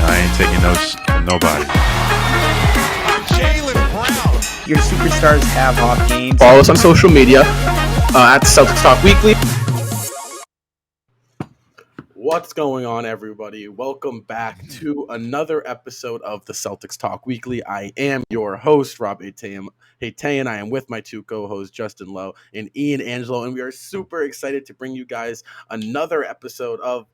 I ain't taking notes from nobody. Jaylen Brown. Your superstars have off games. Follow us on social media at Celtics Talk Weekly. What's going on, everybody? Welcome back to another episode of the Celtics Talk Weekly. I am your host, Rob Hatayan. I am with my two co-hosts, Justin Lowe and Ian Angelo, and we are super excited to bring you guys another episode of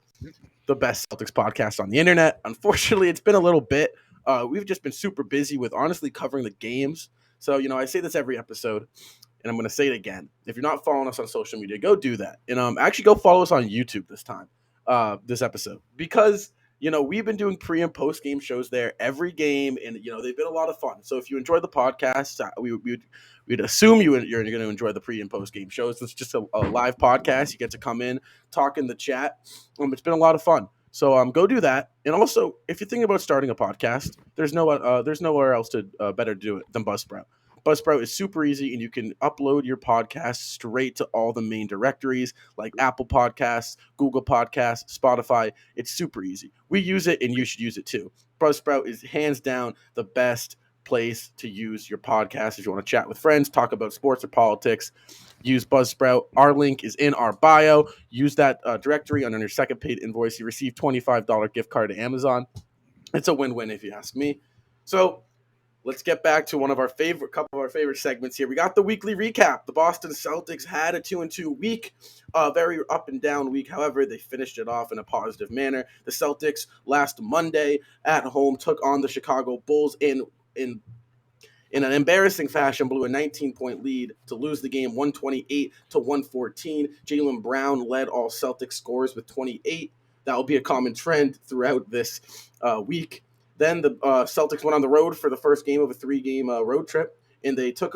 the best Celtics podcast on the internet. Unfortunately, it's been a little bit. We've just been super busy with honestly covering the games. So, I say this every episode, and I'm going to say it again. If you're not following us on social media, go do that. And actually go follow us on YouTube this time. This episode, because we've been doing pre and post game shows there every game, and they've been a lot of fun. So if you enjoy the podcast, we'd assume you're going to enjoy the pre and post game shows. It's just a live podcast. You get to come in, talk in the chat. It's been a lot of fun. So go do that. And also, if you're thinking about starting a podcast, there's nowhere else to better do it than Buzzsprout. Buzzsprout is super easy, and you can upload your podcast straight to all the main directories like Apple Podcasts, Google Podcasts, Spotify. It's super easy. We use it, and you should use it too. Buzzsprout is hands down the best place to use your podcast if you want to chat with friends, talk about sports or politics. Use Buzzsprout. Our link is in our bio. Couple that directory on your second paid invoice. You receive $25 gift card to Amazon. It's a win-win if you ask me. So let's get back to couple of our favorite segments here. We got the weekly recap. The Boston Celtics had a 2-2 week, a very up and down week. However, they finished it off in a positive manner. The Celtics last Monday at home took on the Chicago Bulls in an embarrassing fashion, blew a 19-point lead to lose the game 128-114. Jaylen Brown led all Celtics scorers with 28. That will be a common trend throughout this week. Then the Celtics went on the road for the first game of a 3-game road trip, and they took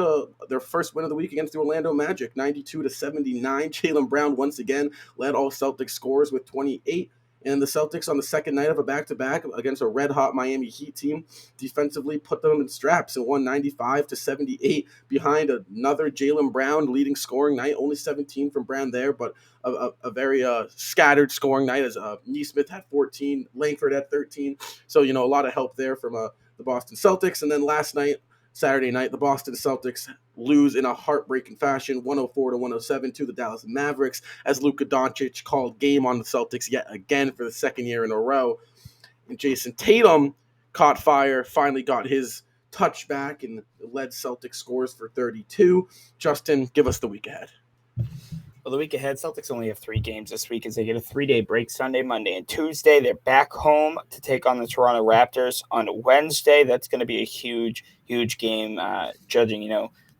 their first win of the week against the Orlando Magic, 92-79. Jaylen Brown once again led all Celtics scorers with 28. And the Celtics on the second night of a back-to-back against a red-hot Miami Heat team defensively put them in straps and won 95-78 behind another Jaylen Brown leading scoring night. Only 17 from Brown there, but a very scattered scoring night as Nesmith had 14, Langford had 13. So, a lot of help there from the Boston Celtics. And then last night, Saturday night, the Boston Celtics lose in a heartbreaking fashion, 104-107 to the Dallas Mavericks, as Luka Doncic called game on the Celtics yet again for the second year in a row. And Jason Tatum caught fire, finally got his touch back, and led Celtics scores for 32. Justin, give us the week ahead. Well, the week ahead, Celtics only have 3 games this week as they get a 3-day break Sunday, Monday, and Tuesday. They're back home to take on the Toronto Raptors on Wednesday. That's going to be a huge, huge game, judging,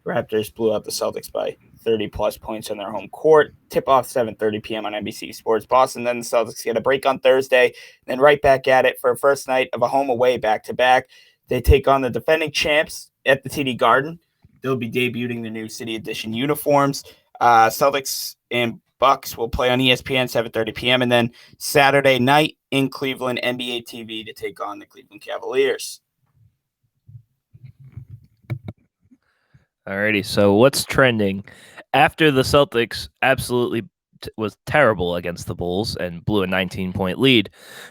Raptors blew out the Celtics by 30-plus points on their home court. Tip-off 7:30 p.m. on NBC Sports Boston. Then the Celtics get a break on Thursday, then right back at it for a first night of a home-away back-to-back. They take on the defending champs at the TD Garden. They'll be debuting the new City Edition uniforms. Celtics and Bucks will play on ESPN 7:30 p.m. And then Saturday night in Cleveland, NBA TV to take on the Cleveland Cavaliers. Alrighty, so what's trending? After the Celtics absolutely was terrible against the Bulls and blew a 19-point lead,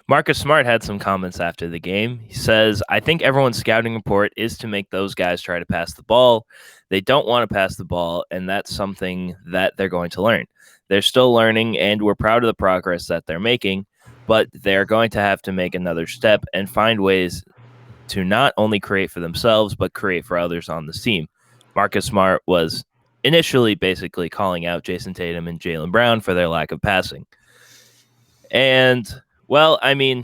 Marcus Smart had some comments after the game. He says, I think everyone's scouting report is to make those guys try to pass the ball. They don't want to pass the ball, and that's something that they're going to learn. They're still learning, and we're proud of the progress that they're making, but they're going to have to make another step and find ways to not only create for themselves, but create for others on the team. Marcus Smart was initially basically calling out Jason Tatum and Jaylen Brown for their lack of passing. And, well, I mean,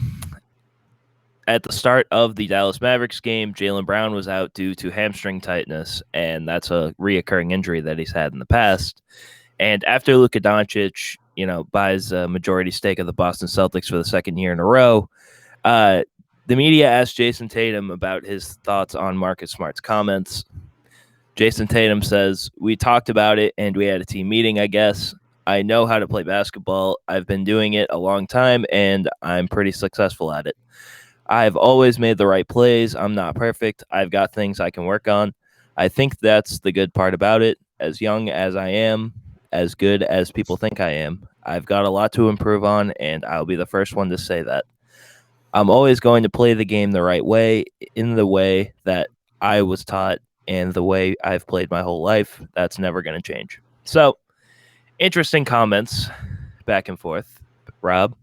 at the start of the Dallas Mavericks game, Jaylen Brown was out due to hamstring tightness, and that's a reoccurring injury that he's had in the past. And after Luka Doncic, buys a majority stake of the Boston Celtics for the second year in a row, the media asked Jason Tatum about his thoughts on Marcus Smart's comments. Jason Tatum says, we talked about it and we had a team meeting, I guess. I know how to play basketball. I've been doing it a long time and I'm pretty successful at it. I've always made the right plays. I'm not perfect. I've got things I can work on. I think that's the good part about it. As young as I am, as good as people think I am, I've got a lot to improve on, and I'll be the first one to say that. I'm always going to play the game the right way, in the way that I was taught and the way I've played my whole life. That's never going to change. So, interesting comments back and forth. Rob?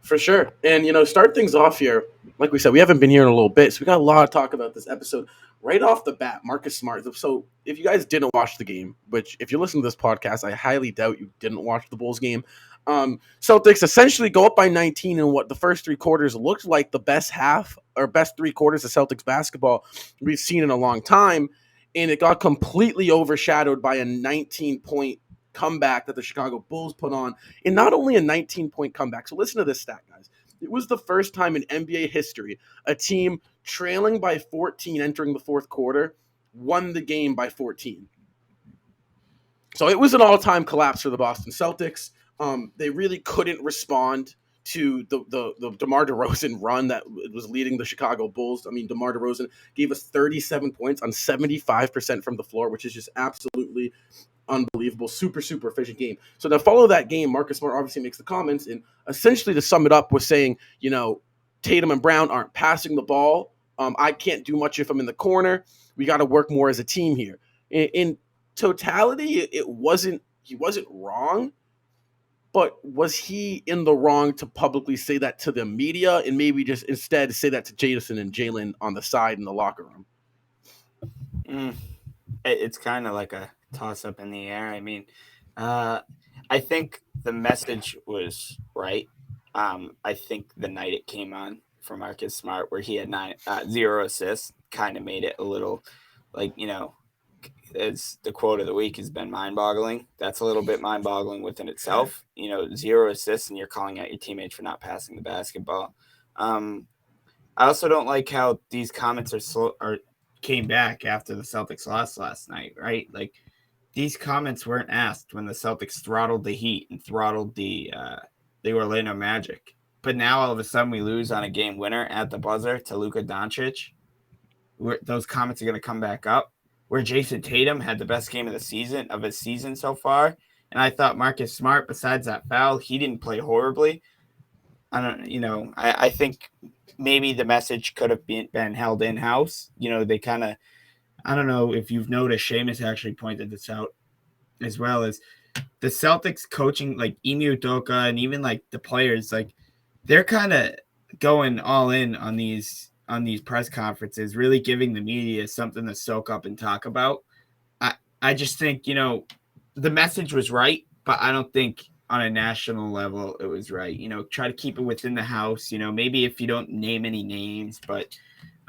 For sure. And, start things off here. Like we said, we haven't been here in a little bit, so we got a lot to talk about this episode. Right off the bat, Marcus Smart. So if you guys didn't watch the game, which if you listen to this podcast, I highly doubt you didn't watch the Bulls game. Celtics essentially go up by 19 in what the first three quarters looked like the best half or best three quarters of Celtics basketball we've seen in a long time. And it got completely overshadowed by a 19-point comeback that the Chicago Bulls put on. And not only a 19-point comeback. So listen to this stat, guys. It was the first time in NBA history a team trailing by 14 entering the fourth quarter won the game by 14. So it was an all-time collapse for the Boston Celtics. They really couldn't respond to the DeMar DeRozan run that was leading the Chicago Bulls. I mean, DeMar DeRozan gave us 37 points on 75% from the floor, which is just absolutely unbelievable. Super efficient game. So to follow that game, Marcus Smart obviously makes the comments, and essentially to sum it up was saying, Tatum and Brown aren't passing the ball. I can't do much if I'm in the corner. We got to work more as a team here. In totality, he wasn't wrong, but was he in the wrong to publicly say that to the media and maybe just instead say that to Jason and Jalen on the side in the locker room? It's kind of like a toss up in the air. I mean, I think the message was right. I think the night it came on for Marcus Smart, where he had 0 assists, kind of made it a little as the quote of the week has been mind-boggling. That's a little bit mind-boggling within itself. 0 assists and you're calling out your teammates for not passing the basketball. I also don't like how these comments came back after the Celtics lost last night, right? Like, these comments weren't asked when the Celtics throttled the Heat and throttled the Orlando Magic. But now all of a sudden we lose on a game winner at the buzzer to Luka Doncic. Those comments are going to come back up. Where Jason Tatum had the best game of his season so far. And I thought Marcus Smart, besides that foul, he didn't play horribly. I think maybe the message could have been held in-house. They kind of, I don't know if you've noticed, Seamus actually pointed this out as well, as the Celtics coaching, like Ime Udoka and even like the players, like they're kind of going all in on these press conferences, really giving the media something to soak up and talk about. I just think, the message was right, but I don't think on a national level it was right. Try to keep it within the house, maybe if you don't name any names, but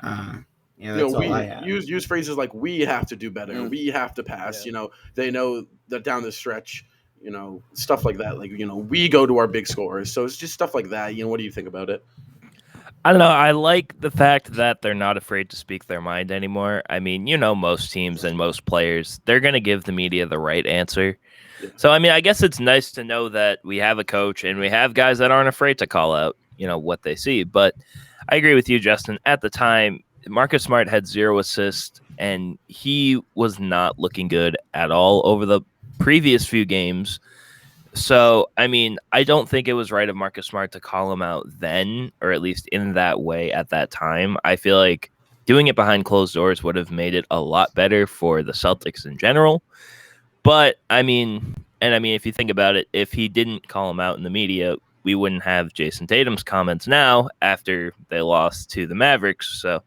that's all I have. Use phrases like we have to do better, we have to pass, they know that down the stretch, stuff like that, like, we go to our big scorers. So it's just stuff like that. What do you think about it? I don't know. I like the fact that they're not afraid to speak their mind anymore. I mean, most teams and most players, they're going to give the media the right answer. Yeah. So, I mean, I guess it's nice to know that we have a coach and we have guys that aren't afraid to call out, what they see. But I agree with you, Justin. At the time, Marcus Smart had 0 assists and he was not looking good at all over the previous few games. So, I mean, I don't think it was right of Marcus Smart to call him out then, or at least in that way at that time. I feel like doing it behind closed doors would have made it a lot better for the Celtics in general. But, I mean, if you think about it, if he didn't call him out in the media, we wouldn't have Jason Tatum's comments now after they lost to the Mavericks. So,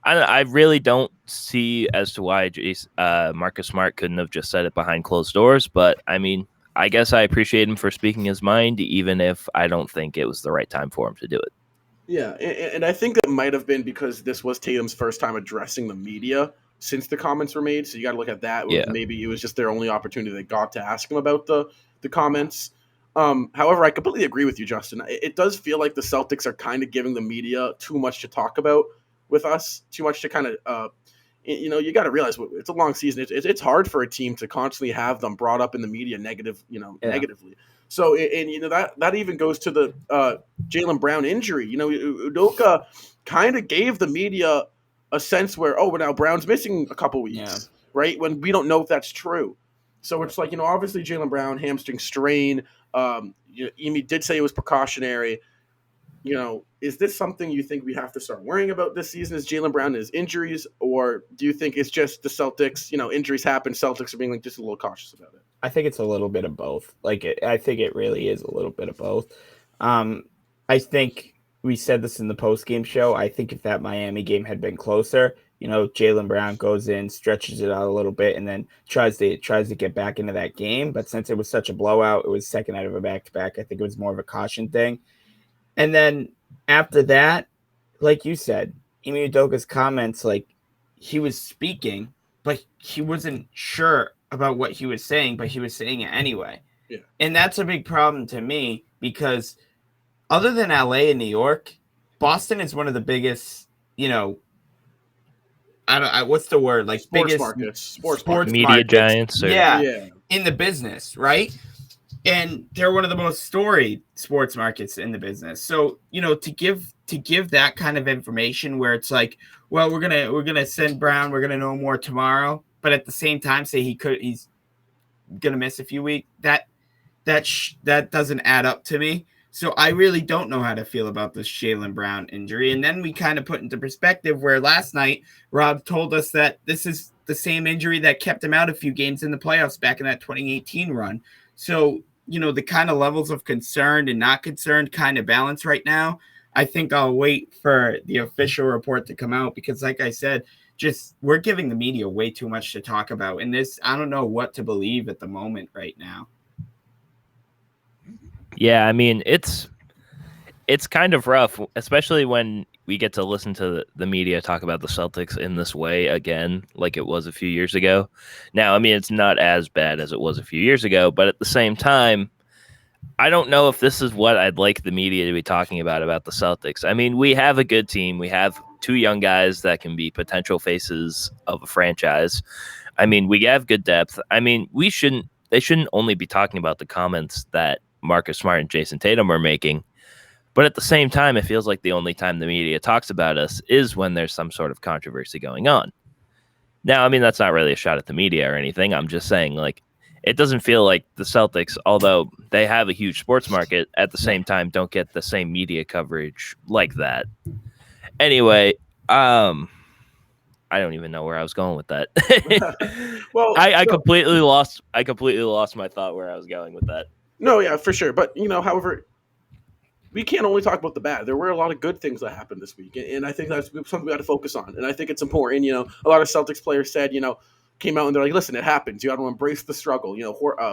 I really don't see as to why Marcus Smart couldn't have just said it behind closed doors. But, I mean, I guess I appreciate him for speaking his mind, even if I don't think it was the right time for him to do it. Yeah, and I think it might have been because this was Tatum's first time addressing the media since the comments were made. So you got to look at that. Yeah. Maybe it was just their only opportunity they got to ask him about the comments. However, I completely agree with you, Justin. It does feel like the Celtics are kind of giving the media too much to talk about with us, too much to kind of you got to realize it's a long season. It's hard for a team to constantly have them brought up in the media negatively. So, that even goes to the Jaylen Brown injury. Udoka kind of gave the media a sense where, now Brown's missing a couple weeks, right? When we don't know if that's true. So it's like, obviously Jaylen Brown, hamstring strain. Ime did say it was precautionary. is this something you think we have to start worrying about this season? Is Jaylen Brown and his injuries, or do you think it's just the Celtics? Injuries happen. Celtics are being just a little cautious about it. I think it's a little bit of both. I think it really is a little bit of both. I think we said this in the post-game show. I think if that Miami game had been closer, Jaylen Brown goes in, stretches it out a little bit, and then tries to get back into that game. But since it was such a blowout, it was second out of a back-to-back. I think it was more of a caution thing. And then after that, like you said, Ime Udoka's comments, he was speaking, but he wasn't sure about what he was saying, but he was saying it anyway. Yeah. And that's a big problem to me because other than LA and New York, Boston is one of the biggest, what's the word? Sports media markets. Giants. Yeah, in the business, right? And they're one of the most storied sports markets in the business. So, to give that kind of information where it's like, well, we're gonna send Brown, we're gonna know more tomorrow, but at the same time say he's gonna miss a few weeks. That doesn't add up to me. So I really don't know how to feel about this Jaylen Brown injury. And then we kind of put into perspective where last night Rob told us that this is the same injury that kept him out a few games in the playoffs back in that 2018 run. So, the kind of levels of concerned and not concerned kind of balance right now. I think I'll wait for the official report to come out because, like I said, we're giving the media way too much to talk about. And I don't know what to believe at the moment right now. Yeah, I mean, it's kind of rough, especially when we get to listen to the media talk about the Celtics in this way again, like it was a few years ago. Now, I mean, it's not as bad as it was a few years ago, but at the same time, I don't know if this is what I'd like the media to be talking about the Celtics. I mean, we have a good team. We have two young guys that can be potential faces of a franchise. I mean, we have good depth. I mean, they shouldn't only be talking about the comments that Marcus Smart and Jason Tatum are making. But at the same time, it feels like the only time the media talks about us is when there's some sort of controversy going on. Now, I mean, that's not really a shot at the media or anything. I'm just saying, it doesn't feel like the Celtics, although they have a huge sports market, at the same time don't get the same media coverage like that. Anyway, I don't even know where I was going with that. Well, I completely lost my thought where I was going with that. No, yeah, for sure. But, however, we can't only talk about the bad. There were a lot of good things that happened this week. And I think that's something we got to focus on. And I think it's important. A lot of Celtics players said, came out and they're like, listen, it happens. You got to embrace the struggle.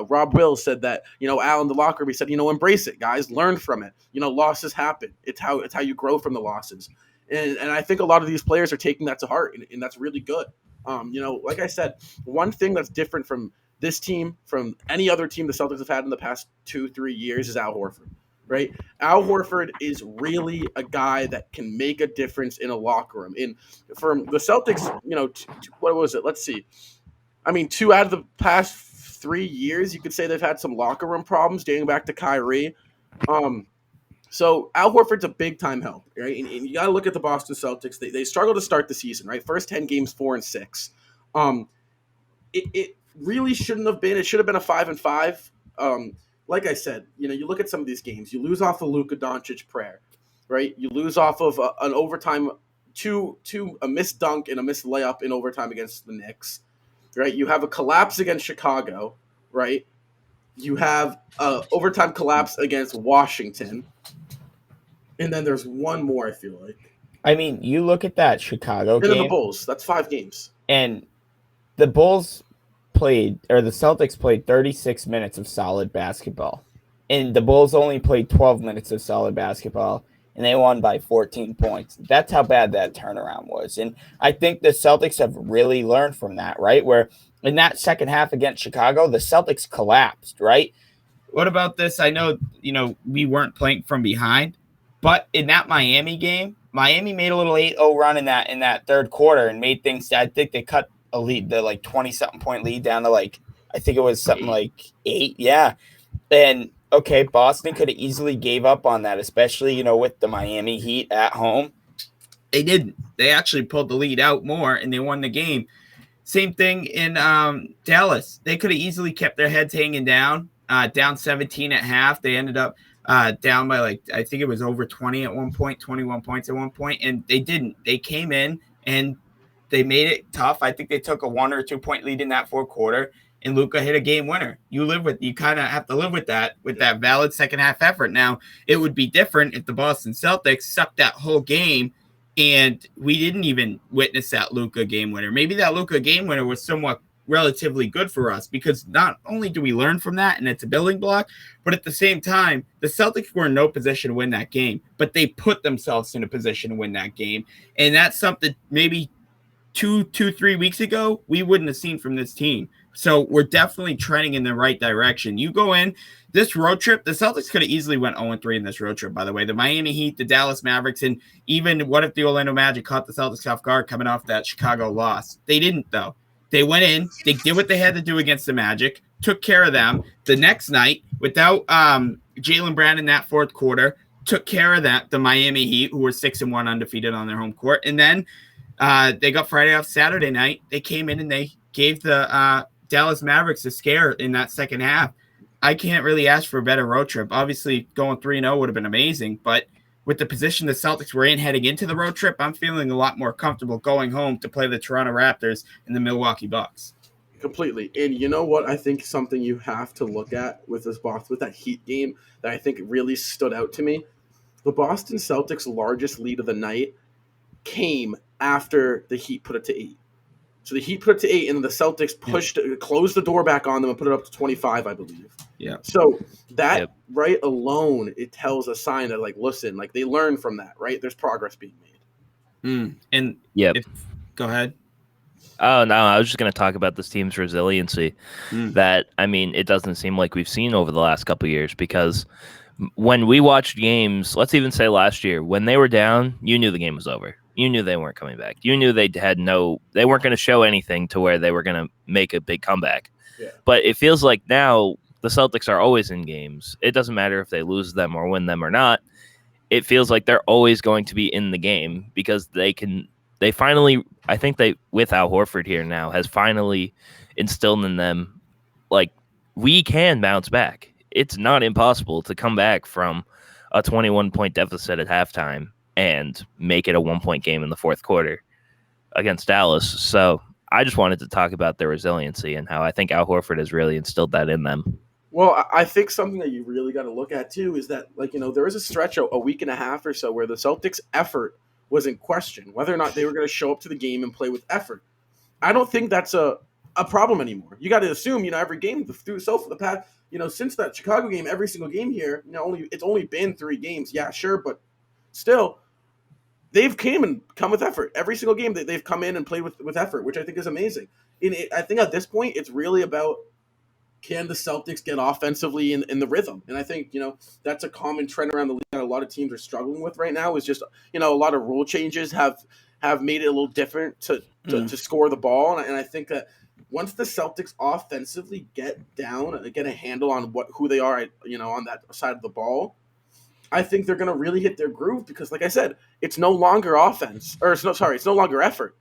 Rob Will said that, Al in the locker room, he said, embrace it, guys. Learn from it. Losses happen. It's how you grow from the losses. And I think a lot of these players are taking that to heart. And that's really good. Like I said, one thing that's different from this team, from any other team the Celtics have had in the past 2-3 years, is Al Horford, right? Al Horford is really a guy that can make a difference in a locker room. And from the Celtics, what was it? Let's see. I mean, 2 out of the past 3 years, you could say they've had some locker room problems dating back to Kyrie. So Al Horford's a big-time help, right? And you got to look at the Boston Celtics. They struggled to start the season, right? First 10 games, 4-6. It really shouldn't have been. It should have been a 5-5. Like I said, you look at some of these games. You lose off of Luka Doncic prayer, right? You lose off of an overtime, a missed dunk and a missed layup in overtime against the Knicks, right? You have a collapse against Chicago, right? You have a overtime collapse against Washington, and then there's one more. I feel like. I mean, you look at that Chicago game. And then the Bulls. That's 5 games. And the Celtics played 36 minutes of solid basketball. And the Bulls only played 12 minutes of solid basketball, and they won by 14 points. That's how bad that turnaround was. And I think the Celtics have really learned from that, right? Where in that second half against Chicago, the Celtics collapsed, right? What about this? I know, we weren't playing from behind, but in that Miami game, Miami made a little 8-0 run in that third quarter and made things. I think they cut a lead, the 20-something point lead down to I think it was something like 8. Yeah. And okay, Boston could have easily gave up on that, especially, with the Miami Heat at home. They didn't. They actually pulled the lead out more and they won the game. Same thing in Dallas. They could have easily kept their heads hanging down 17 at half. They ended up down by I think it was over 20 at one point, 21 points at one point, and they didn't. They came in and they made it tough. I think they took a 1 or 2 point lead in that fourth quarter, and Luka hit a game winner. You kind of have to live with that valid second half effort. Now, it would be different if the Boston Celtics sucked that whole game and we didn't even witness that Luka game winner. Maybe that Luka game winner was somewhat relatively good for us, because not only do we learn from that and it's a building block, but at the same time, the Celtics were in no position to win that game, but they put themselves in a position to win that game. And that's something maybe 3 weeks ago we wouldn't have seen from this team. So we're definitely trending in the right direction. You go in this road trip, the Celtics could have easily went 0-3 in this road trip, by the way. The Miami Heat, the Dallas Mavericks, and even what if the Orlando Magic caught the Celtics off guard coming off that Chicago loss? They didn't, though. They went in, they did what they had to do against the Magic, took care of them. The next night, without Jaylen Brown in that fourth quarter, took care of the Miami Heat, who were 6-1 undefeated on their home court. And then they got Friday off Saturday night. They came in and they gave the Dallas Mavericks a scare in that second half. I can't really ask for a better road trip. Obviously, going 3-0 would have been amazing, but with the position the Celtics were in heading into the road trip, I'm feeling a lot more comfortable going home to play the Toronto Raptors and the Milwaukee Bucks. Completely. And you know what? I think something you have to look at with that Heat game that I think really stood out to me. The Boston Celtics' largest lead of the night came after the Heat put it to 8. So the Heat put it to 8, and then the Celtics closed the door back on them and put it up to 25, I believe. Yeah. So that right alone, it tells a sign that, listen, they learn from that, right? There's progress being made. And go ahead. Oh, no, I was just going to talk about this team's resiliency that, it doesn't seem like we've seen over the last couple of years, because when we watched games, let's even say last year, when they were down, you knew the game was over. You knew they weren't coming back. You knew they weren't going to show anything to where they were going to make a big comeback. Yeah. But it feels like now the Celtics are always in games. It doesn't matter if they lose them or win them or not. It feels like they're always going to be in the game, because they finally, I think with Al Horford here now, has finally instilled in them, we can bounce back. It's not impossible to come back from a 21-point deficit at halftime and make it a 1-point game in the fourth quarter against Dallas. So I just wanted to talk about their resiliency and how I think Al Horford has really instilled that in them. Well, I think something that you really got to look at, too, is that, there was a stretch, a week and a half or so, where the Celtics' effort was in question, whether or not they were going to show up to the game and play with effort. I don't think that's a problem anymore. You got to assume, every game for the past, since that Chicago game, every single game here, it's only been 3 games. Yeah, sure, but still, they've come with effort. Every single game they've come in and played with effort, which I think is amazing. I think at this point, it's really about, can the Celtics get offensively in the rhythm? And I think, that's a common trend around the league that a lot of teams are struggling with right now, is just, a lot of rule changes have made it a little different to score the ball. And I think that once the Celtics offensively get down and get a handle on who they are, on that side of the ball, I think they're going to really hit their groove, because, like I said, it's no longer it's no longer effort.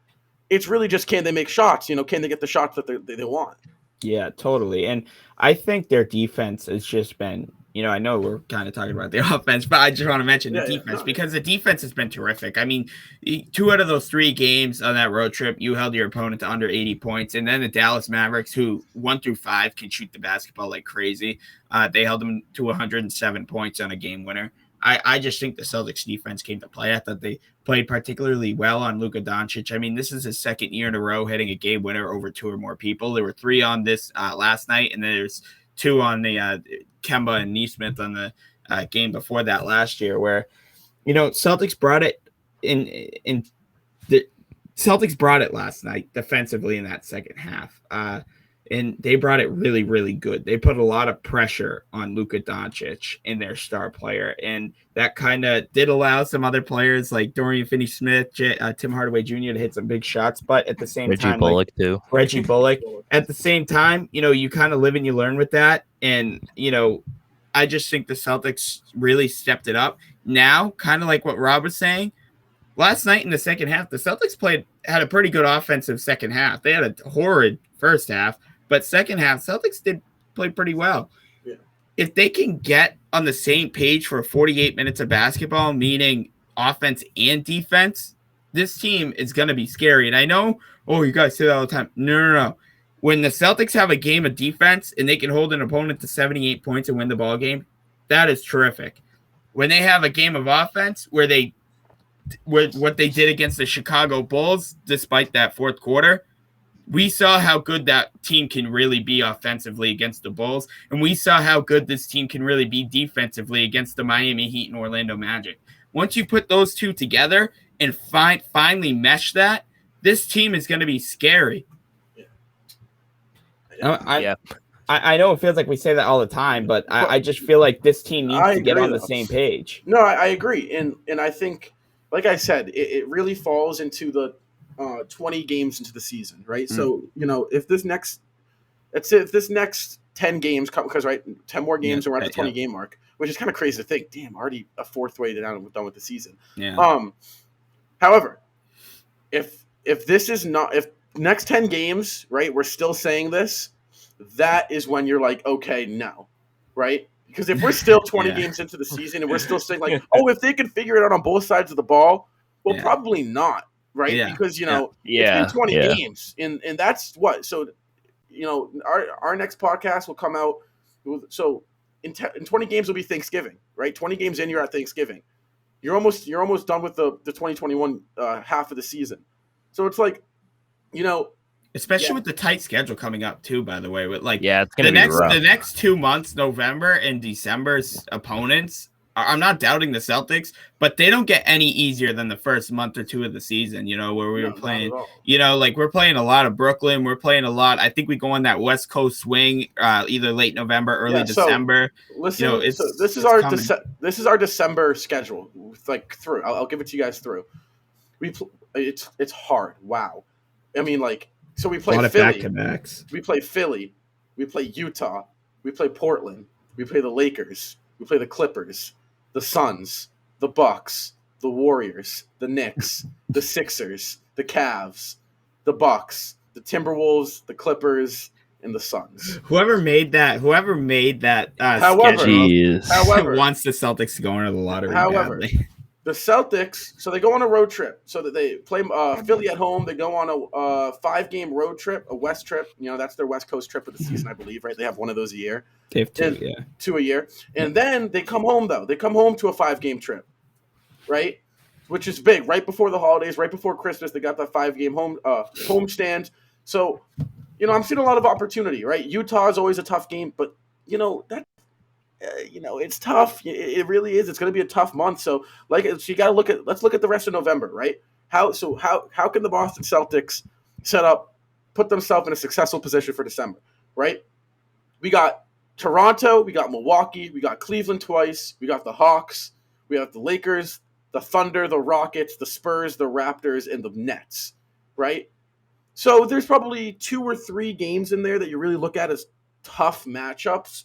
It's really just, can they make shots? Can they get the shots that they want? Yeah, totally. And I think their defense has just been, I know we're kind of talking about the offense, but I just want to mention the defense, because the defense has been terrific. 2 out of those 3 games on that road trip, you held your opponent to under 80 points. And then the Dallas Mavericks, who 1 through 5 can shoot the basketball like crazy, they held them to 107 points on a game winner. I just think the Celtics defense came to play. I thought they played particularly well on Luka Doncic. This is his second year in a row hitting a game winner over 2 or more people. There were 3 on this last night, and then there's 2 on the Kemba and Nesmith on the game before that last year, where, Celtics brought it in the Celtics brought it last night defensively in that second half. And they brought it really, really good. They put a lot of pressure on Luka Doncic and their star player. And that kind of did allow some other players like Dorian Finney-Smith, Tim Hardaway Jr. to hit some big shots. But at the same time, Reggie Bullock. At the same time, you kind of live and you learn with that. And, I just think the Celtics really stepped it up. Now, kind of like what Rob was saying, last night in the second half, the Celtics had a pretty good offensive second half. They had a horrid first half. But second half, Celtics did play pretty well. Yeah. if they can get on the same page for 48 minutes of basketball, meaning offense and defense, this team is going to be scary. And I know, you guys say that all the time. No. When the Celtics have a game of defense and they can hold an opponent to 78 points and win the ball game, that is terrific. When they have a game of offense where what they did against the Chicago Bulls, despite that fourth quarter, we saw how good that team can really be offensively against the Bulls, and we saw how good this team can really be defensively against the Miami Heat and Orlando Magic. Once you put those two together and finally mesh that, this team is going to be scary. I know it feels like we say that all the time, but I just feel like this team needs to get on the same page. No, I agree. And I think, like I said, it really falls into the 20 games into the season, right? So, if this next 10 games come, because 10 more games and we're at the 20 game mark, which is kind of crazy to think, damn, already a fourth way down and we're done with the season. Yeah. However, if next 10 games, right, we're still saying this, that is when you're like, okay, no, right? Because if we're still 20 games into the season and we're still saying like, if they can figure it out on both sides of the ball, well, probably not. Right, because it's been 20 games, and that's what. So, our next podcast will come out. So, in 20 games will be Thanksgiving, right? 20 games in, you're at Thanksgiving. You're almost done with the 2021 half of the season. So it's like, especially with the tight schedule coming up too. By the way, with it's gonna be rough. The next 2 months, November and December's opponents. I'm not doubting the Celtics, but they don't get any easier than the first month or two of the season, where we were playing, we're playing a lot of Brooklyn. We're playing a lot. I think we go on that West Coast swing, either late November, early December. Listen, this is our December schedule. Through, I'll give it to you guys through. It's hard. Wow. I mean, so we play Philly. We play Philly. We play Utah. We play Portland. We play the Lakers. We play the Clippers, the Suns, the Bucks, the Warriors, the Knicks, the Sixers, the Cavs, the Bucks, the Timberwolves, the Clippers, and the Suns. Whoever made that schedule wants the Celtics to go into the lottery. However, badly. The Celtics, so they go on a road trip. So that they play Philly at home. They go on a 5-game road trip, a West trip. That's their West Coast trip of the season, I believe, right? They have one of those a year. They have two, two a year. And then they come home, though. They come home to a 5-game trip, right? Which is big. Right before the holidays, right before Christmas, they got that 5-game homestand. So, I'm seeing a lot of opportunity, right? Utah is always a tough game, but, it's tough. It really is. It's going to be a tough month. So you got to let's look at the rest of November, right? How can the Boston Celtics put themselves in a successful position for December, right? We got Toronto, we got Milwaukee, we got Cleveland twice, we got the Hawks, we have the Lakers, the Thunder, the Rockets, the Spurs, the Raptors, and the Nets, right? So there's probably 2 or 3 games in there that you really look at as tough matchups.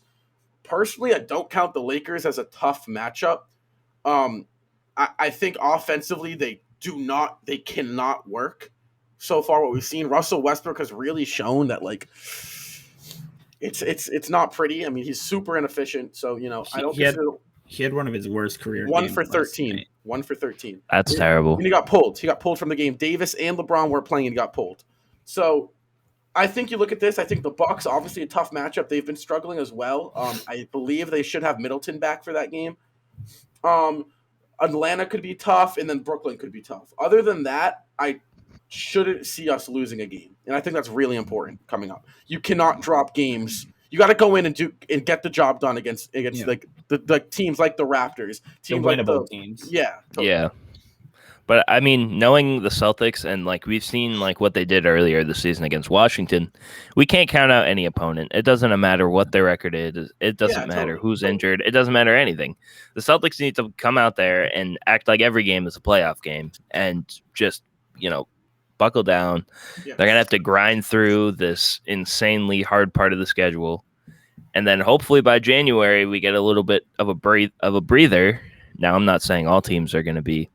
Personally, I don't count the Lakers as a tough matchup. I think offensively they cannot work. So far, what we've seen, Russell Westbrook has really shown that it's not pretty. I mean, he's super inefficient. So I don't. He had one of his worst career. 1 for 13. 1 for 13. That's terrible. And he got pulled. He got pulled from the game. Davis and LeBron weren't playing, and he got pulled. So. I think you look at this. I think the Bucks, obviously a tough matchup. They've been struggling as well. I believe they should have Middleton back for that game. Atlanta could be tough, and then Brooklyn could be tough. Other than that, I shouldn't see us losing a game, and I think that's really important coming up. You cannot drop games. You got to go in and get the job done against the teams like the Raptors, teams teams. Yeah, totally. Yeah. But, I mean, knowing the Celtics and, we've seen, what they did earlier this season against Washington, we can't count out any opponent. It doesn't matter what their record is. It doesn't matter who's injured. It doesn't matter anything. The Celtics need to come out there and act like every game is a playoff game and just, buckle down. Yeah. They're going to have to grind through this insanely hard part of the schedule. And then hopefully by January, we get a little bit of a breather. Now, I'm not saying all teams are going to be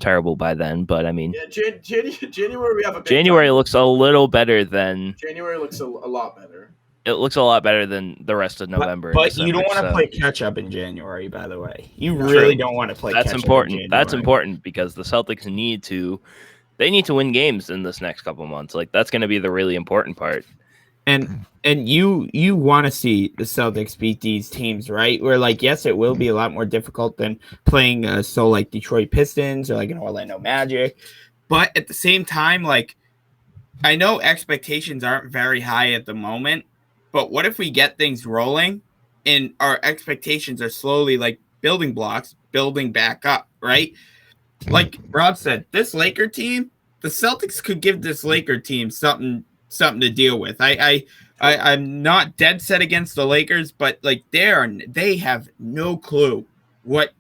terrible by then, but I mean, January we have a big January time. Looks a little better than January looks a lot better. it looks a lot better than the rest of November. and But you don't December, want to so play catch up in January, by the way. You True. really don't want to play that's catch important. up in That's January. important because the Celtics need to win games in this next couple months. Like that's going to be the really important part. And you want to see the Celtics beat these teams, right? Where like, yes, it will be a lot more difficult than playing like Detroit Pistons or like an Orlando Magic. But at the same time, like, I know expectations aren't very high at the moment, but what if we get things rolling and our expectations are slowly like building blocks, building back up, right? Like Rob said, this Laker team, the Celtics could give this Laker team something to deal with. I'm not dead set against the Lakers, but like they have no clue what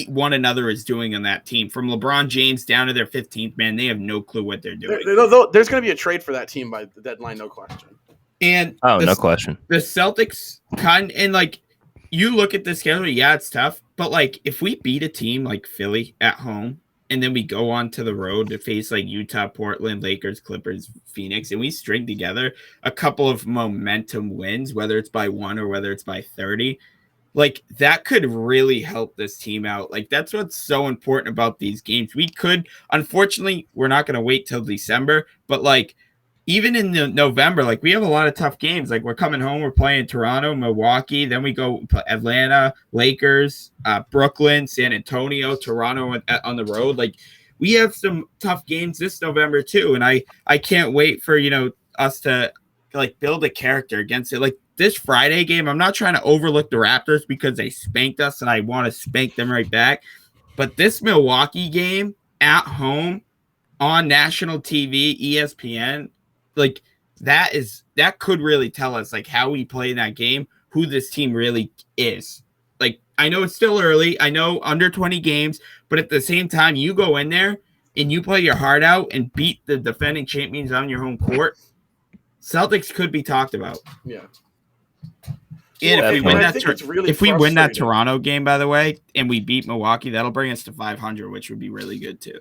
one another is doing on that team. From LeBron James down to their 15th man, they have no clue what they're doing. There's going to be a trade for that team by the deadline, no question. And no question. The Celtics and like you look at the schedule, yeah, it's tough, but like if we beat a team like Philly at home and then we go on to the road to face like Utah, Portland, Lakers, Clippers, Phoenix, and we string together a couple of momentum wins, whether it's by 1 or whether it's by 30, like that could really help this team out. Like that's what's so important about these games. Unfortunately, we're not going to wait till December, but like even in November, like we have a lot of tough games. Like we're coming home, we're playing Toronto, Milwaukee, then we go Atlanta, Lakers, Brooklyn, San Antonio, Toronto on the road. Like we have some tough games this November too, and I can't wait for us to like build a character against it. Like this Friday game, I'm not trying to overlook the Raptors because they spanked us, and I want to spank them right back. But this Milwaukee game at home on national TV, ESPN. Like that could really tell us like how we play that game, who this team really is. Like I know it's still early, I know under 20 games, but at the same time, you go in there and you play your heart out and beat the defending champions on your home court. Celtics could be talked about. Yeah. And if we win that Toronto Toronto game, by the way, and we beat Milwaukee, that'll bring us to 500, which would be really good too.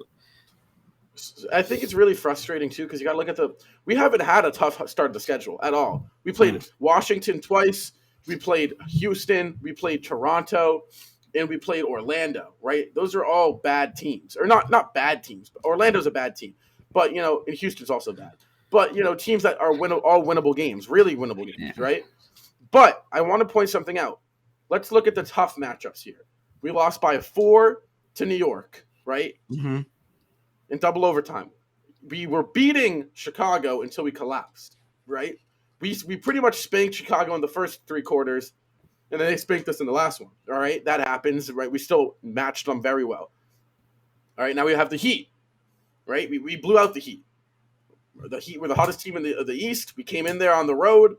I think it's really frustrating too because you got to look at we haven't had a tough start of the schedule at all. We played Washington twice, we played Houston, we played Toronto, and we played Orlando. Right? Those are all bad teams, or not bad teams. But Orlando's a bad team, but and Houston's also bad. But teams that are all winnable games, really winnable games, right? But I want to point something out. Let's look at the tough matchups here. We lost by 4 to New York, right? Mm-hmm. In double overtime. We were beating Chicago until we collapsed, right? We pretty much spanked Chicago in the first 3 quarters, and then they spanked us in the last one, all right? That happens, right? We still matched them very well. All right, now we have the Heat, right? We blew out the Heat. The Heat were the hottest team in the East. We came in there on the road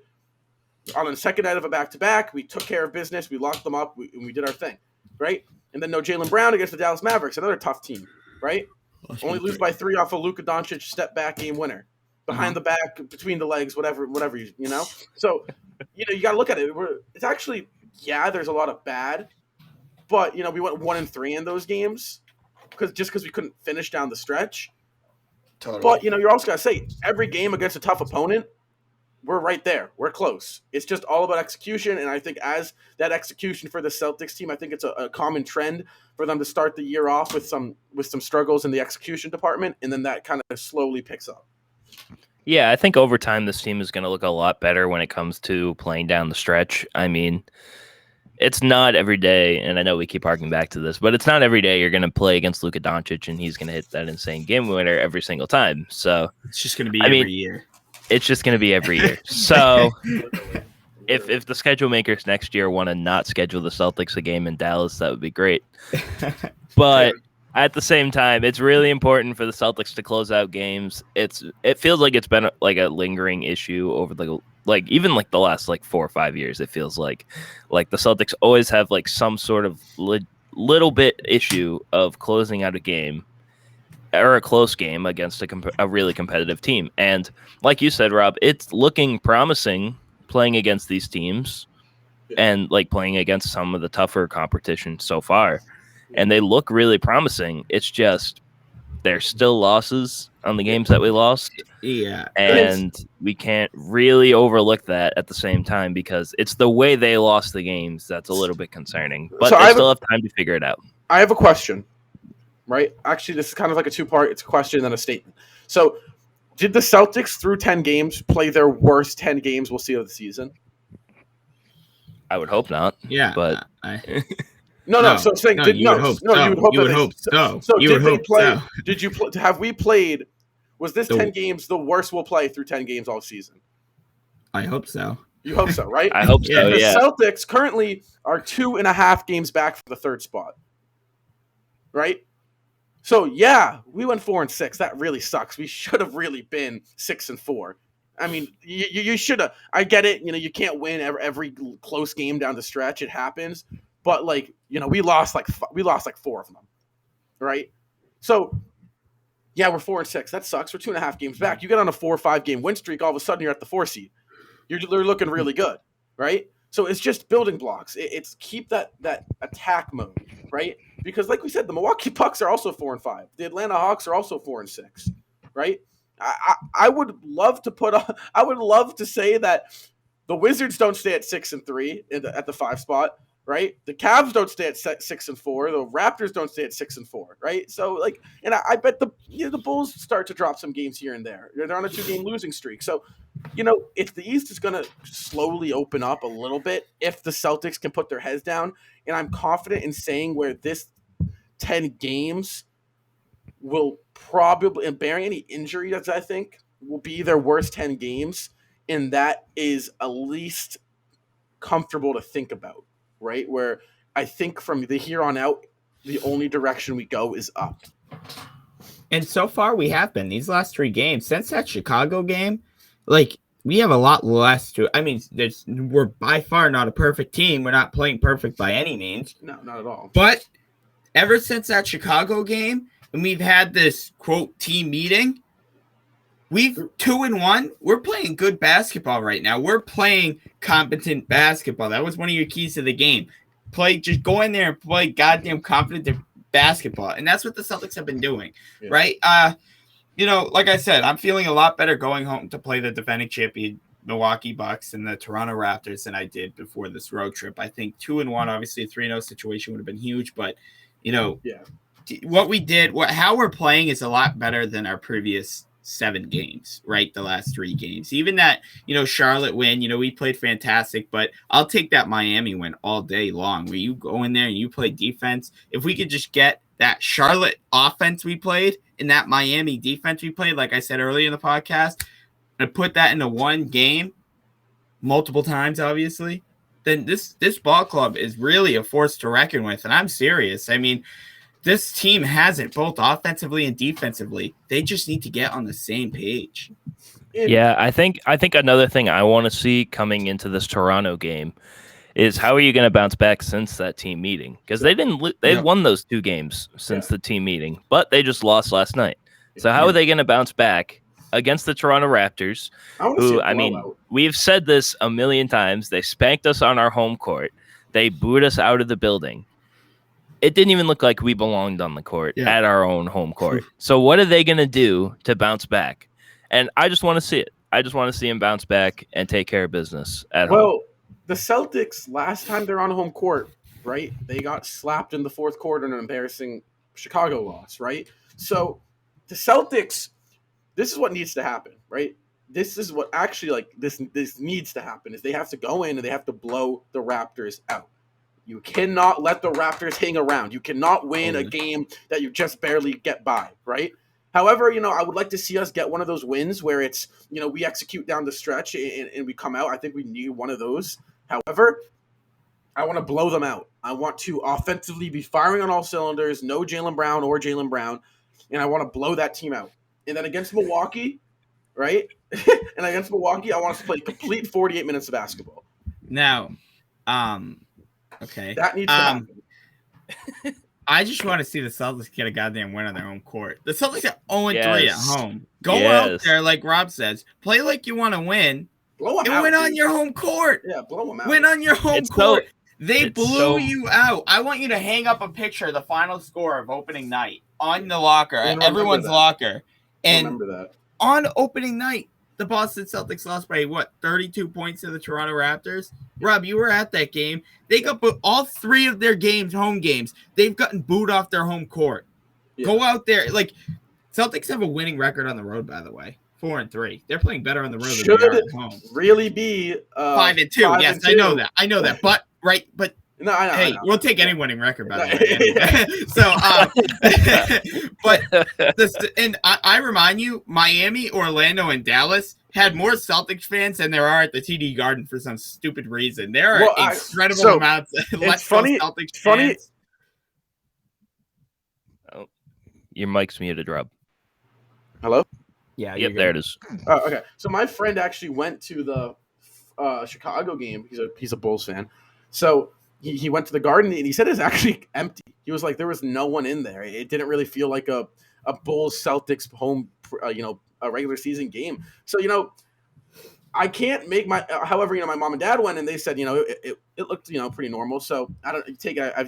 on the second night of a back-to-back. We took care of business. We locked them up, and we did our thing, right? And then no Jaylen Brown against the Dallas Mavericks, another tough team, right? Only lose by 3 off a Luka Doncic step-back game winner. Behind the back, between the legs, whatever, So, you got to look at it. It's actually, there's a lot of bad, but, we went 1-3 in those games because we couldn't finish down the stretch. Totally. But, you're also got to say, every game against a tough opponent, we're right there. We're close. It's just all about execution, and I think as that execution for the Celtics team, I think it's a common trend for them to start the year off with some struggles in the execution department, and then that kind of slowly picks up. Yeah, I think over time this team is going to look a lot better when it comes to playing down the stretch. I mean, it's not every day, and I know we keep harking back to this, but it's not every day you're going to play against Luka Doncic and he's going to hit that insane game winner every single time. So it's just going to be every year. It's just going to be every year. So if the schedule makers next year want to not schedule the Celtics a game in Dallas, that would be great. But at the same time, it's really important for the Celtics to close out games. It feels like it's been like a lingering issue over the last 4 or 5 years. It feels like the Celtics always have like some sort of little bit issue of closing out a game or a close game against a really competitive team. And like you said, Rob, it's looking promising playing against these teams and like playing against some of the tougher competition so far. And they look really promising. It's just they're still losses on the games that we lost. Yeah. And we can't really overlook that at the same time because it's the way they lost the games that's a little bit concerning. But So they still have time to figure it out. I have a question, right? Actually, this is kind of like a two-part. It's a question and then a statement. So, did the Celtics through 10 games play their worst 10 games we'll see of the season? I would hope not. Yeah. But No. So saying you would hope so. So you did would they hope play? so. Did you have we played? Was this 10 games the worst we'll play through 10 games all season? I hope so. You hope so, right? I hope so. The Yeah. Celtics currently are 2.5 games back for the third spot, right? So yeah, we went 4-6. That really sucks. We should have really been 6-4. I mean, you should have. I get it. You can't win every close game down the stretch. It happens, but we lost like 4 of them, right? So yeah, we're 4-6. That sucks. We're 2.5 games back. You get on a 4 or 5 game win streak. All of a sudden, you're at the 4 seed. You're looking really good, right? So it's just building blocks. It's keep that attack mode, right? Because like we said, the Milwaukee Bucks are also 4-5. The Atlanta Hawks are also 4-6, right? I would love to say that the Wizards don't stay at 6-3 at the 5 spot, right? The Cavs don't stay at 6-4. The Raptors don't stay at 6-4, right? So and I bet the Bulls start to drop some games here and there. They're on a 2-game losing streak. So, if the East is going to slowly open up a little bit, if the Celtics can put their heads down, and I'm confident in saying where this 10 games will probably, and bearing any injuries, I think, will be their worst 10 games, and that is at least comfortable to think about. Right, where I think from the here on out, the only direction we go is up. And so far, we have been these last 3 games since that Chicago game. We have a lot less to. I mean, we're by far not a perfect team. We're not playing perfect by any means. No, not at all. But ever since that Chicago game, and we've had this quote team meeting, we've 2-1. We're playing good basketball right now. We're playing competent basketball. That was one of your keys to the game. Just go in there and play goddamn competent basketball. And that's what the Celtics have been doing, right? Like I said, I'm feeling a lot better going home to play the defending champion Milwaukee Bucks and the Toronto Raptors than I did before this road trip. I think 2-1, obviously a 3-0 situation would have been huge, but what we did, how we're playing is a lot better than our previous 7 games, right? The last 3 games, even that, Charlotte win, we played fantastic, but I'll take that Miami win all day long where you go in there and you play defense. If we could just get that Charlotte offense we played and that Miami defense we played, like I said earlier in the podcast, and put that into one game multiple times, obviously, then this ball club is really a force to reckon with. And I'm serious. I mean, this team has it both offensively and defensively. They just need to get on the same page. Yeah, I think another thing I want to see coming into this Toronto game is how are you going to bounce back since that team meeting? Because they won those 2 games since the team meeting, but they just lost last night. So how are they going to bounce back against the Toronto Raptors? We've said this a million times. They spanked us on our home court. They booed us out of the building. It didn't even look like we belonged on the court at our own home court. So what are they going to do to bounce back? And I just want to see it. I just want to see them bounce back and take care of business at home. Well, the Celtics, last time they're on home court, right, they got slapped in the 4th quarter in an embarrassing Chicago loss, right? So the Celtics, this is what needs to happen, right? This is what actually, this needs to happen, is they have to go in and they have to blow the Raptors out. You cannot let the Raptors hang around. You cannot win a game that you just barely get by, right? However, I would like to see us get one of those wins where it's, we execute down the stretch and we come out. I think we need one of those. However, I want to blow them out. I want to offensively be firing on all cylinders, no Jaylen Brown, and I want to blow that team out. And then against Milwaukee, right? I want us to play complete 48 minutes of basketball. Now, okay. That needs to happen. I just want to see the Celtics get a goddamn win on their own court. The Celtics are 0-3 at home. Go out there, like Rob says. Play like you want to win. Blow them and out, win on your home court. Yeah, blow them out. Win on your home court. They blew you out. I want you to hang up a picture of the final score of opening night on the locker, everyone's locker. And remember that. On opening night, the Boston Celtics lost by 32 points to the Toronto Raptors. Rob, you were at that game. They got all 3 of their games, home games. They've gotten booed off their home court. Yeah. Go out there. Celtics have a winning record on the road, by the way. 4-3. They're playing better on the road than they are at home. Really be 5-2. Yes, 5-2. I know that. But no, I know. We'll take any winning record, by the way. So, and I remind you, Miami, Orlando, and Dallas had more Celtics fans than there are at the TD Garden for some stupid reason. There are incredible amounts of Celtics fans. Oh, your mic's muted, Rob. Hello? Yeah. Yep, there it is. Oh, okay. So my friend actually went to the Chicago game. He's a Bulls fan. So he went to the Garden and he said it's actually empty. He was like, there was no one in there. It didn't really feel like a Bulls Celtics home, a regular season game. So, I can't make however, my mom and dad went and they said, it looked, pretty normal. So I don't take it. I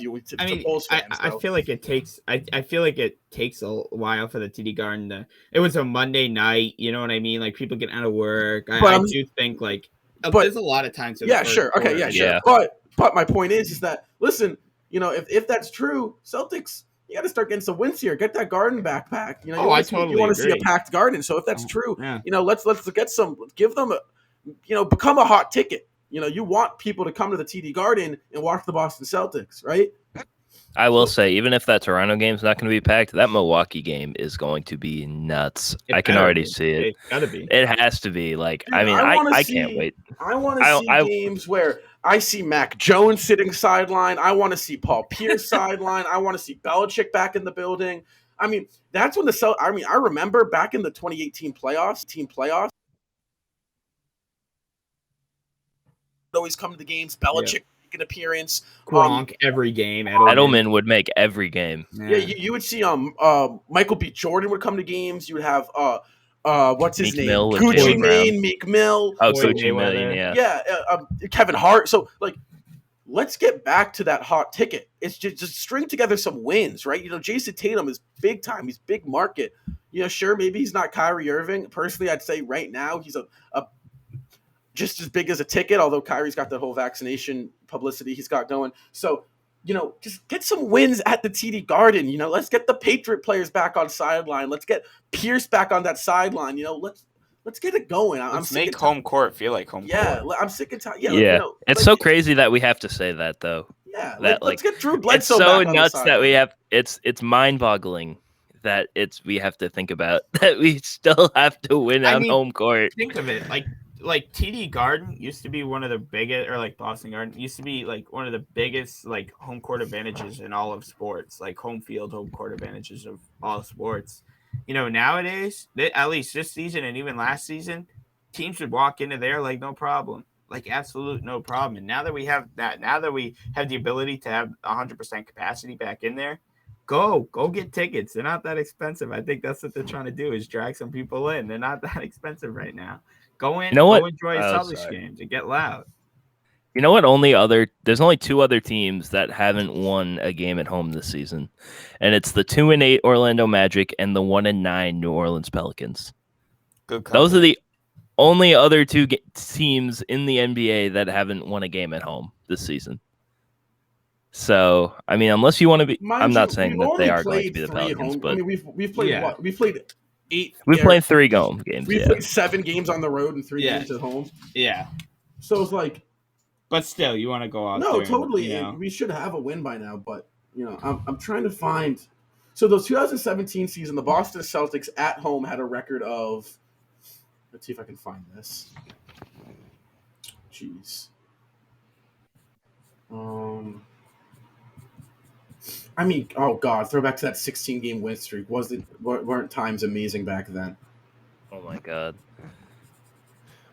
Bulls fans, I feel like it takes, I feel like it takes a while for the TD Garden it was a Monday night. You know what I mean? Like people get out of work. I do think there's a lot of times. Yeah, sure. Okay. Yeah, sure. Yeah. But my point is that, listen, if that's true, Celtics, you got to start getting some wins here. Get that Garden backpack. You I totally want to see a packed Garden. So if that's true, let's get some. Give them become a hot ticket. You want people to come to the TD Garden and watch the Boston Celtics, right? I will say, even if that Toronto game's not going to be packed, that Milwaukee game is going to be nuts. I can already see it. It's gotta be. It has to be. I can't wait. I want to see games where I see Mac Jones sitting sideline. I want to see Paul Pierce sideline. I want to see Belichick back in the building. I mean, that's when I remember back in the 2018 playoffs, always come to the games. Belichick make an appearance. Gronk every game. Edelman would make every game. Yeah, you would see Michael B. Jordan would come to games. You would have what's his name? Gucci Mane, Meek Mill. Oh, Gucci Mane, yeah. Yeah, Kevin Hart. So let's get back to that hot ticket. It's just string together some wins, right? Jason Tatum is big time. He's big market. Sure, maybe he's not Kyrie Irving. Personally, I'd say right now he's a just as big as a ticket, although Kyrie's got the whole vaccination publicity he's got going. So, just get some wins at the TD Garden. Let's get the Patriot players back on sideline. Let's get Pierce back on that sideline. Let's get it going. Let's make home court feel like home court. Yeah, I'm sick and tired. Yeah. It's so crazy that we have to say that, though. Yeah, let's get Drew Bledsoe. It's so back nuts that we have. It's mind-boggling that we have to think about that we still have to win on home court. Think of it like TD Garden used to be one of the biggest, or Boston Garden used to be one of the biggest home court advantages in all of sports, home field, home court advantages of all sports. Nowadays, at least this season and even last season, teams would walk into there no problem, absolute no problem. And now that we have the ability to have 100% capacity back in there, go get tickets. They're not that expensive. I think that's what they're trying to do, is drag some people in. They're not that expensive right now. Go in, go enjoy Celtics games and get loud. You know what? There's only 2 other teams that haven't won a game at home this season, and it's the 2-8 Orlando Magic and the 1-9 New Orleans Pelicans. Those are the only other 2 teams in the NBA that haven't won a game at home this season. So, I mean, unless you want to be, I'm not saying that they are going to be the Pelicans, but we've played what? We've played 8. We've played 3 home games. We've played 7 games on the road and 3 games at home. Yeah. So it's but still, you want to go out there. No, totally. We should have a win by now, but I'm trying to find. So the 2017 season, the Boston Celtics at home had a record of. Let's see if I can find this. Jeez. I mean, oh God, throw back to that 16-game win streak. Weren't times amazing back then? Oh my God.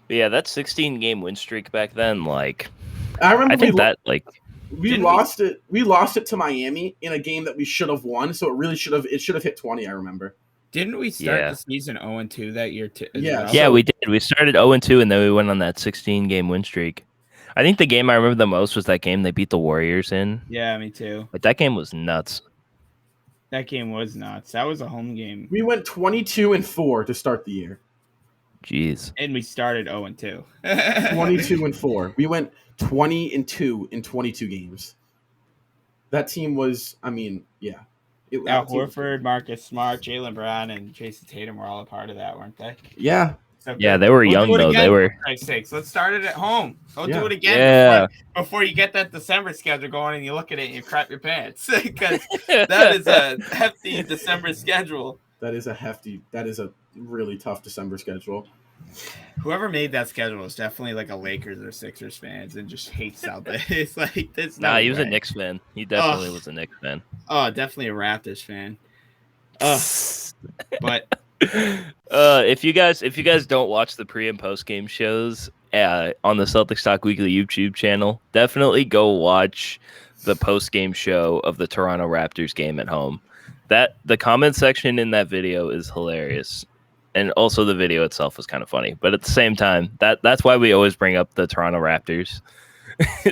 But yeah, that 16-game win streak back then, I remember. I think we lost it. We lost it to Miami in a game that we should have won. So it really should have. It should have hit 20. I remember. Didn't we start the season 0-2 that year? Yeah, we did. We started 0-2, and then we went on that 16-game win streak. I think the game I remember the most was that game they beat the Warriors in. Yeah, me too. But that game was nuts. That game was nuts. That was a home game. We went 22-4 to start the year. Jeez. And we started 0-2. 22-4. We went 20-2 in 22 games. That team was, yeah. Horford, Marcus Smart, Jaylen Brown, and Jason Tatum were all a part of that, weren't they? Yeah. So Yeah, they were young, though. They were. Let's start it at home. Don't do it again before you get that December schedule going and you look at it and you crap your pants. Because that is a hefty December schedule. That is a really tough December schedule. Whoever made that schedule is definitely like a Lakers or Sixers fans and just hates Celtics. It's like this. He was a Knicks fan. He definitely was a Knicks fan. Oh, definitely a Raptors fan. But if you guys don't watch the pre and post game shows on the Celtics Talk Weekly YouTube channel, definitely go watch the post game show of the Toronto Raptors game at home. The comment section in that video is hilarious. And also the video itself was kind of funny, but at the same time, that's why we always bring up the Toronto Raptors.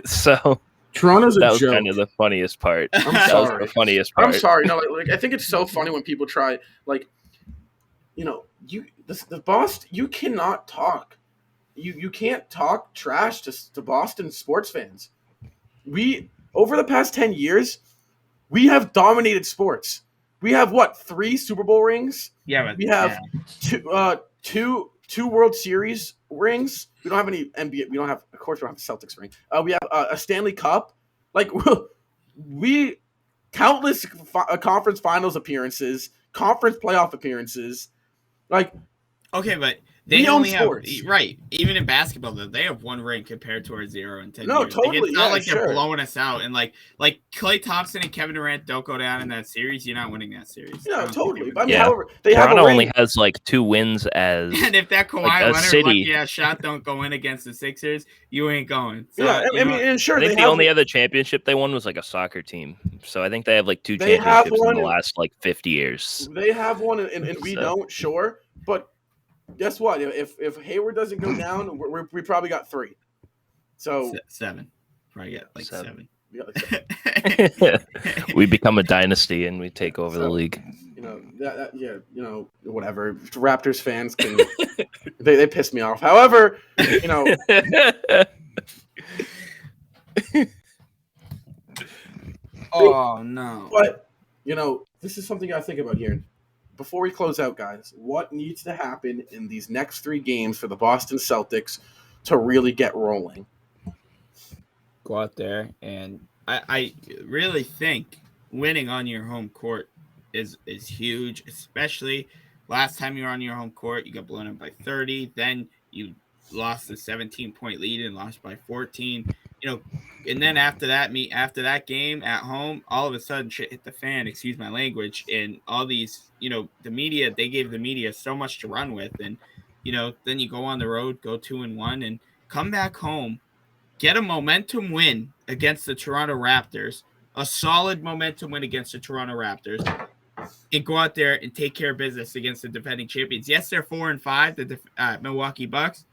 So Toronto's a joke. That was kind of the funniest part. I'm That sorry. was the funniest part. I'm sorry. No, I think it's so funny when people try, the Boston. You cannot talk. You can't talk trash to Boston sports fans. We over the past 10 years, we have dominated sports. We have 3 Super Bowl rings? Yeah, but we have two World Series rings. We don't have any NBA. We don't have, of course, we don't have the Celtics ring. We have a Stanley Cup. We countless conference finals appearances, conference playoff appearances. Okay, but they own only have sports. Right. Even in basketball, though, they have 1 ring compared to our 0 and 10. No, years. totally. It's not sure. they're blowing us out. And like Klay Thompson and Kevin Durant don't go down in that series. You're not winning that series. Yeah, totally. However, they Toronto only has 2 wins as. And if that Kawhi Leonard shot don't go in against the Sixers, you ain't going. So, and sure. I think the only other championship they won was a soccer team. So I think they have 2 championships in the last 50 years. They have one, and we don't. Sure, but. Guess what? If Hayward doesn't go down, we probably got 3. So 7. Probably get 7. We become a dynasty and we take over the league. Whatever. Raptors fans can they piss me off. However, Oh no. But this is something I think about here. Before we close out, guys, what needs to happen in these next 3 games for the Boston Celtics to really get rolling? Go out there, and I really think winning on your home court is huge, especially last time you were on your home court, you got blown up by 30, then you lost a 17-point lead and lost by 14. And then after that game at home, all of a sudden shit hit the fan, excuse my language, and all these, the media, they gave the media so much to run with, and then you go on the road, go 2-1 and come back home, get a momentum win against the Toronto Raptors, a solid momentum win against the Toronto Raptors, and go out there and take care of business against the defending champions. Yes, they're 4-5, the Milwaukee Bucks,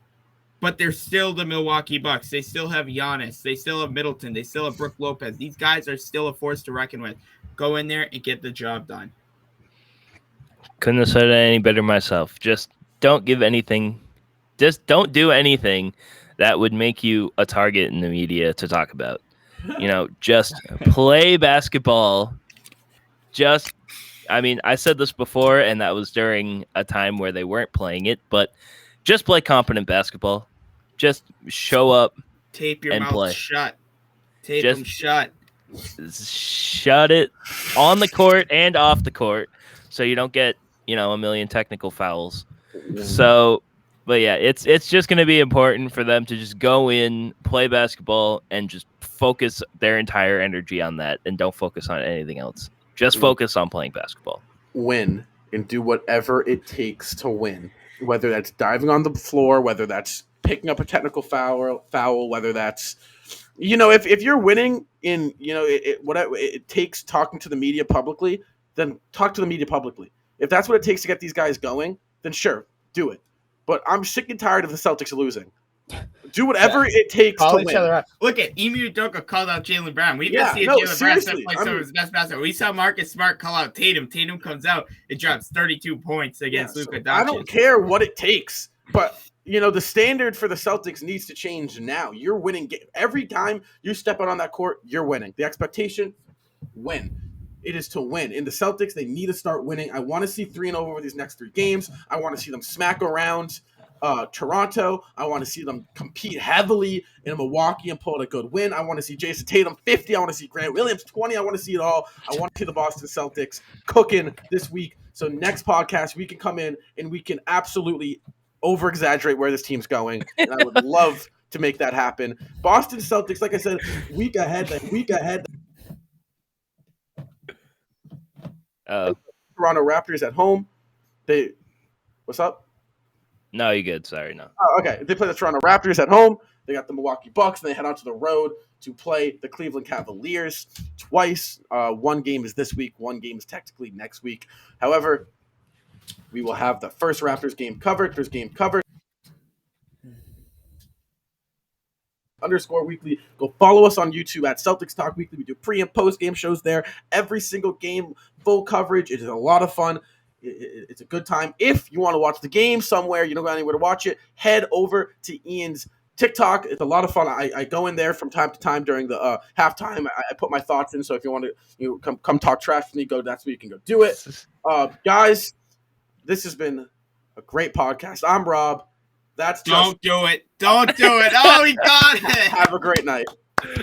but they're still the Milwaukee Bucks. They still have Giannis. They still have Middleton. They still have Brook Lopez. These guys are still a force to reckon with. Go in there and get the job done. Couldn't have said it any better myself. Just don't give anything. Just don't do anything that would make you a target in the media to talk about. Just play basketball. I said this before, and that was during a time where they weren't playing it, but just play competent basketball. Just show up. Tape your and mouth play. shut. Tape them shut. Shut it on the court and off the court so you don't get, a million technical fouls. Yeah. So, but yeah, it's just going to be important for them to just go in, play basketball, and just focus their entire energy on that and don't focus on anything else. Just focus on playing basketball. Win and do whatever it takes to win. Whether that's diving on the floor, whether that's picking up a technical foul, whether that's, if you're winning in, whatever it takes talking to the media publicly, then talk to the media publicly. If that's what it takes to get these guys going, then sure, do it. But I'm sick and tired of the Celtics losing. Do whatever it takes Call to each win. other out. Look at Emu Udoka called out Jaylen Brown. We've been seeing Jaylen Brown play some of his best basketball. We saw Marcus Smart call out Tatum. Tatum comes out and drops 32 points against Luka Doncic. I don't care what it takes, but the standard for the Celtics needs to change now. You're winning every time you step out on that court. You're winning. The expectation, win. It is to win. In the Celtics, they need to start winning. I want to see 3-0 over these next 3 games. I want to see them smack around Toronto. I want to see them compete heavily in Milwaukee and pull a good win. I want to see Jason Tatum 50. I want to see Grant Williams 20. I want to see it all. I want to see the Boston Celtics cooking this week. So next podcast, we can come in and we can absolutely over-exaggerate where this team's going. And I would love to make that happen. Boston Celtics, like I said, week ahead. Toronto Raptors at home. What's up? No, you're good. Sorry, no. Oh, okay. They play the Toronto Raptors at home. They got the Milwaukee Bucks, and they head out to the road to play the Cleveland Cavaliers twice. One game is this week. One game is technically next week. However, we will have the first Raptors game covered. _weekly. Go follow us on YouTube at Celtics Talk Weekly. We do pre and post game shows there. Every single game, full coverage. It is a lot of fun. It's a good time. If you want to watch the game somewhere, you don't got anywhere to watch it, head over to Ian's TikTok. It's a lot of fun. I go in there from time to time during the halftime. I put my thoughts in. So if you want to come talk trash with me, that's where you can go do it. Guys, this has been a great podcast. I'm Rob. Don't do it. Oh, we got it. Have a great night.